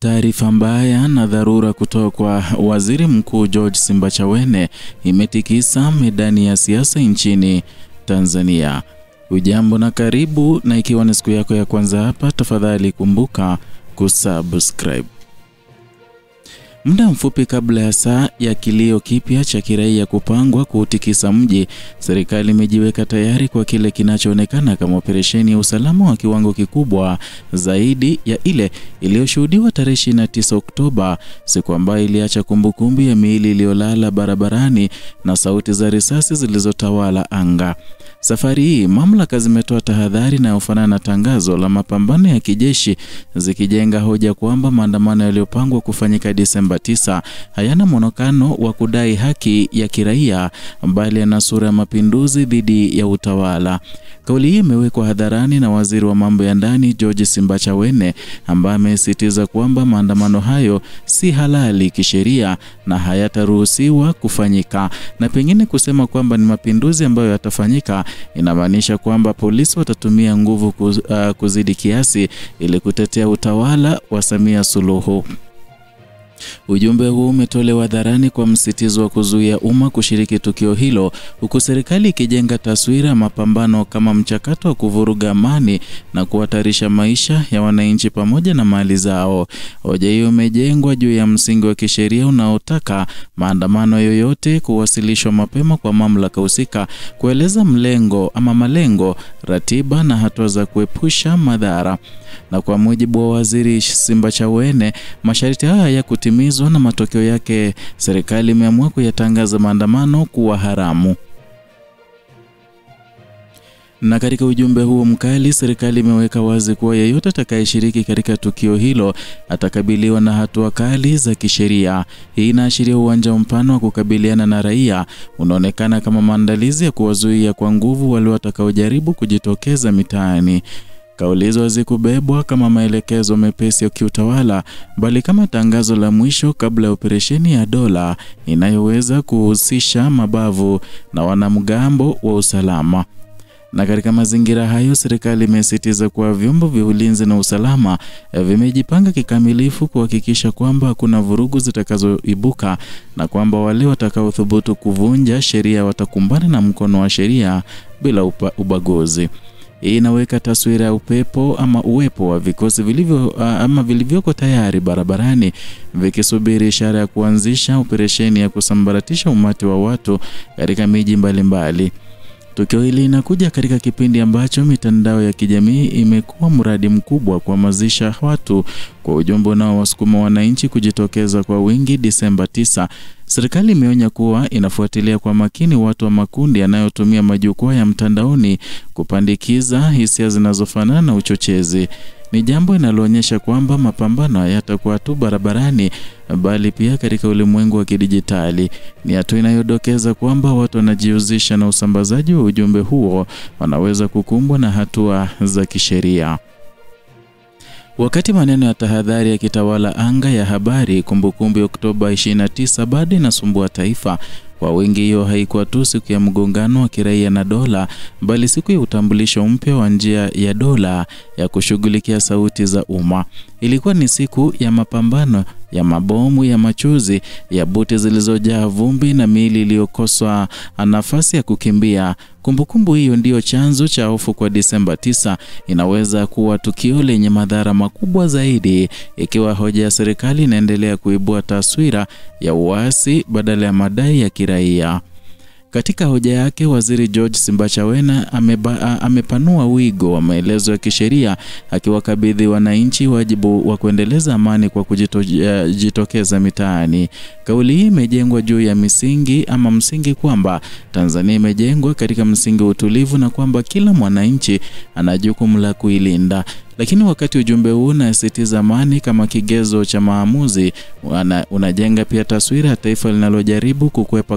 Taarifa mbaya na dharura kutoka kwa Waziri Mkuu George Simbachawene imetikisa medani ya siasa nchini Tanzania. Ujambo na karibu, na ikiwa ni siku yako ya kwanza hapa, tafadhali kumbuka kusubscribe. Muda mfupi kabla ya saa ya kilio kipya cha kiraia kupangwa kuutikisa mji, serikali imejiweka tayari kwa kile kinachoonekana kama operesheni ya usalama wa kiwango kikubwa zaidi ya ile iliyoshuhudiwa tarehe 29 Oktoba, siku ambayo iliacha kumbukumbu ya miili iliyolala barabarani na sauti za risasi zilizotawala anga. Safari hii mamlaka zimetoa tahadhari inayofanana na tangazo la mapambano ya kijeshi, zikijenga hoja kwamba maandamano yaliyopangwa kufanyika Disemba 9 hayana mwonekano wa kudai haki ya kiraia, bali yana sura ya mapinduzi dhidi ya utawala. Kauli hii imewekwa hadharani na Waziri wa Mambo ya Ndani George Simbachawene, ambaye amesisitiza kwamba maandamano hayo si halali kisheria na hayataruhusiwa kufanyika, na pengine kusema kwamba ni mapinduzi ambayo yatafanyika inamaanisha kwamba polisi watatumia nguvu kuzidi kiasi ili kutetea utawala wa Samia Suluhu. Ujumbe huu umetolewa hadharani kwa msisitizo wa kuzuia umma kushiriki tukio hilo, huku serikali ikijenga taswira mapambano kama mchakato wa kuvuruga amani na kuhatarisha maisha ya wananchi pamoja na mali zao. Hoja hiyo imejengwa juu ya msingi wa kisheria unaotaka maandamano yoyote kuwasilishwa mapema kwa mamlaka husika, kueleza malengo, ratiba na hatua za kuepusha madhara. Na kwa mujibu wa Waziri Simbachawene, masharti haya ya kutimizwa na matokeo yake serikali imeamua kuyatangaza maandamano kuwa haramu. Na katika ujumbe huo mkali, serikali imeweka wazi kuwa yeyote atakayeshiriki katika tukio hilo atakabiliwa na hatua kali za kisheria. Hii inaashiria uwanja mpana wa kukabiliana na raia unaonekana kama maandalizi ya kuwazuia kwa nguvu wale watakaojaribu kujitokeza mitaani. Kauli hizo hazikubebwa kama maelekezo mepesi ya kiutawala, bali kama tangazo la mwisho kabla ya operesheni ya dola inayoweza kuhusisha mabavu na wanamgambo wa usalama. Na katika mazingira hayo, serikali imesisitiza kuwa vyombo vya ulinzi na usalama vimejipanga kikamilifu kuhakikisha kwamba hakuna vurugu zitakazoibuka na kwamba wale watakaothubutu kuvunja sheria watakumbana na mkono wa sheria bila ubaguzi. Hii inaweka taswira ya uwepo wa vikosi vilivyoko tayari barabarani vikisubiri ishara ya kuanzisha operesheni ya kusambaratisha umati wa watu katika miji mbalimbali. Tukio hili linakuja katika kipindi ambacho mitandao ya kijamii imekuwa mradi mkubwa kuhamasisha watu kwa ujumbe unaowasukuma wananchi kujitokeza kwa wingi Disemba 9. Serikali imeonya kuwa inafuatilia kwa makini watu wa makundi yanayotumia majukwaa ya mtandaoni kupandikiza hisia zinazofanana na uchochezi. Ni jambo linaloonyesha kwamba mapambano hayatakuwa tu barabarani, bali pia katika ulimwengu wa kidijitali. Ni hatua inayodokeza kwamba watu wanajihusisha na usambazaji wa ujumbe huo wanaweza kukumbwa na hatua za kisheria. Wakati maneno ya tahadhari yakitawala anga ya habari, kumbukumbu ya Oktoba 29 bado inasumbua taifa. Kwa wingi, hiyo haikuwa tu siku ya mgongano wa kiraia na dola, bali siku ya utambulisho mpya wa njia ya dola ya kushughulikia sauti za umma. Ilikuwa ni siku ya mapambano ya mabomu ya machozi, ya buti zilizojaa vumbi na miili iliyokosa nafasi ya kukimbia. Kumbukumbu hiyo ndiyo chanzo cha hofu kwa Disemba 9. Inaweza kuwa tukio lenye madhara makubwa zaidi ikiwa hoja ya serikali inaendelea kuibua taswira ya uasi badala ya madai ya kiraia. Katika hoja yake, Waziri George Simbachawene amepanua wigo wa maelezo ya kisheria, akiwakabidhi wananchi wajibu wa kuendeleza amani kwa kujitokeza mitaani. Kauli hii imejengwa juu ya msingi kwamba Tanzania imejengwa katika msingi wa utulivu na kwamba kila mwananchi ana jukumu la kuilinda. Lakini wakati ujumbe huu unasisitiza amani kama kigezo cha maamuzi, unajenga pia taswira ya taifa linalojaribu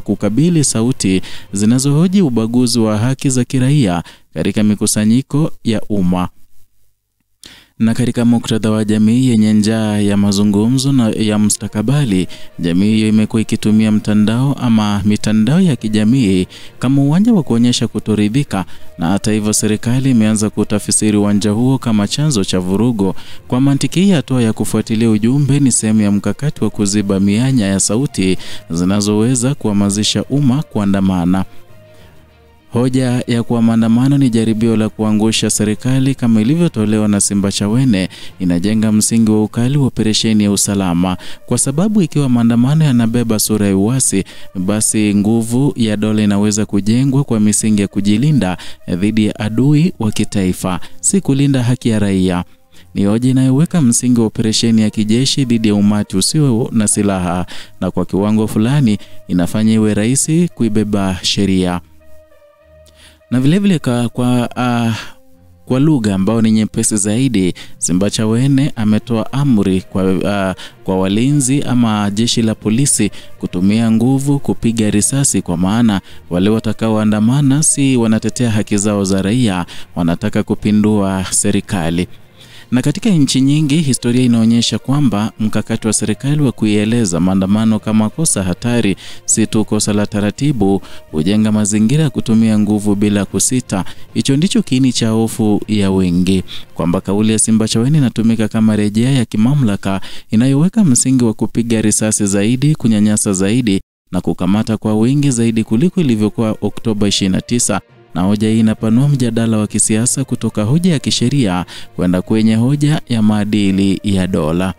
kukabili sauti zinazohoji ubaguzi wa haki za kiraia katika mikusanyiko ya umma. Na katika muktadha wa jamii yenye njaa ya mazungumzo na ya mustakabali, jamii hiyo imekuwa ikitumia mtandao ama mitandao ya kijamii kama uwanja wa kuonyesha kutoridhika, na hata hivyo serikali imeanza kutafsiri uwanja huo kama chanzo cha vurugo. Kwa mantiki hii, hatua ya kufuatilia ujumbe ni sehemu ya mkakati wa kuziba mianya ya sauti zinazoweza kuhamasisha umma kuandamana. Hoja ya kuwa maandamano ni jaribio la kuangusha serikali kama ilivyotolewa na Simbachawene inajenga msingi wa ukali wa operesheni ya usalama, kwa sababu ikiwa maandamano yanabeba sura ya uasi, basi nguvu ya dola inaweza kujengwa kwa misingi ya kujilinda dhidi ya adui wa kitaifa, si kulinda haki ya raia. Ni hoja inayoweka msingi wa operesheni ya kijeshi dhidi ya umati usio na silaha, na kwa kiwango fulani inafanya iwe rahisi kuibeba sheria. Na vilevile kwa lugha ambao ni nyepesi zaidi, Simbachawene ametoa amri kwa walinzi ama jeshi la polisi kutumia nguvu kupiga risasi, kwa maana wale watakaoandamana si wanatetea haki zao za raia, wanataka kupindua serikali. Na katika nchi nyingi, historia inaonyesha kwamba mkakati wa serikali wa kuieleza maandamano kama kosa hatari, si tu kosa la taratibu, hujenga mazingira ya kutumia nguvu bila kusita. Hicho ndicho kiini cha hofu ya wengi, kwamba kauli ya Simbachawene inatumika kama rejea ya kimamlaka inayoweka msingi wa kupiga risasi zaidi, kunyanyasa zaidi na kukamata kwa wingi zaidi kuliko ilivyokuwa Oktoba 29. Na hoja hii inapanua mjadala wa kisiasa kutoka hoja ya kisheria kwenda kwenye hoja ya maadili ya dola.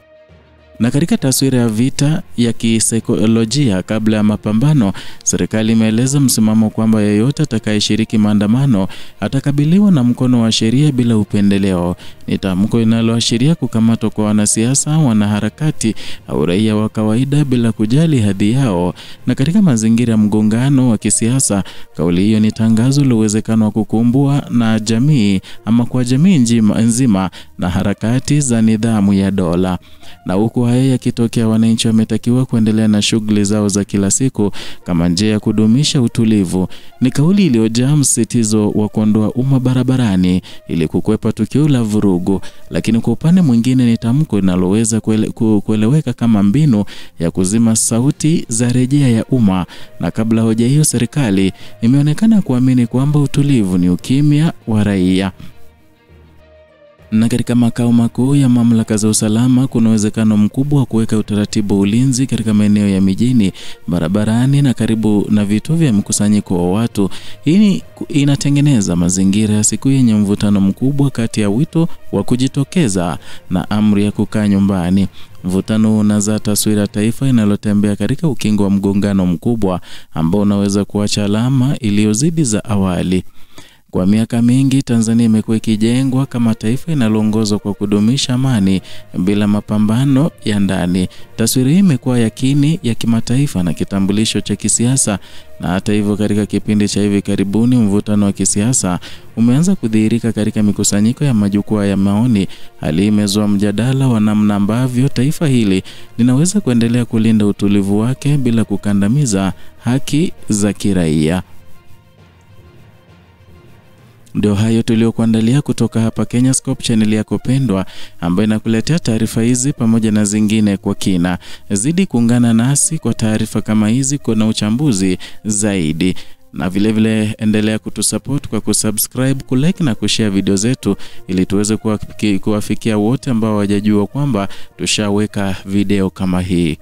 Na katika taswira ya vita ya kisaikolojia kabla ya mapambano, serikali imeeleza msimamo kwamba yeyote atakayeshiriki maandamano atakabiliwa na mkono wa sheria bila upendeleo. Ni tamko linaloashiria kukamatwa kwa wanasiasa, wanaharakati au raia wa kawaida bila kujali hadhi yao. Na katika mazingira ya mgongano wa kisiasa, kauli hiyo ni tangazo la uwezekano wa kukumbwa na jamii ama kwa jamii nzima na harakati za nidhamu ya dola. Na huku haya yakitokea, wananchi wametakiwa kuendelea na shughuli zao za kila siku kama njia ya kudumisha utulivu. Ni kauli iliyojaa msisitizo wa kuondoa umma barabarani ili kukwepa tukio la vurugu, lakini kwa upande mwingine ni tamko linaloweza kueleweka kama mbinu ya kuzima sauti za rejea ya umma. Na kabla hoja hiyo, serikali imeonekana kuamini kwamba utulivu ni ukimya wa raia. Na katika makao makuu ya mamlaka za usalama, kuna uwezekano mkubwa wa kuweka utaratibu ulinzi katika maeneo ya mijini, barabarani na karibu na vituo vya mkusanyiko wa watu. Hii inatengeneza mazingira ya siku yenye mvutano mkubwa kati ya wito wa kujitokeza na amri ya kukaa nyumbani. Mvutano unazaa taswira ya taifa inalotembea katika ukingo wa mgongano mkubwa ambao unaweza kuacha alama iliyozidi za awali. Kwa miaka mingi, Tanzania imekuwa ikijengwa kama taifa linaloongozwa kwa kudumisha amani bila mapambano ya ndani. Taswira hii imekuwa yakini ya kimataifa na kitambulisho cha kisiasa. Na hata hivyo, katika kipindi cha hivi karibuni, mvutano wa kisiasa umeanza kudhihirika katika mikusanyiko ya majukwaa ya maoni. Hali imezua mjadala wa namna ambavyo taifa hili linaweza kuendelea kulinda utulivu wake bila kukandamiza haki za kiraia. Ndio hayo tuliokuandalia kutoka hapa Kenyascope, channel yako pendwa ambayo inakuletea taarifa hizi pamoja na zingine kwa kina. Zidi kuungana nasi kwa taarifa kama hizi na uchambuzi zaidi. Na vile endelea kutusupport kwa kusubscribe, kulike na kushare video zetu ili tuweze kuwafikia wote ambao hawajajua kwamba tushaweka video kama hii.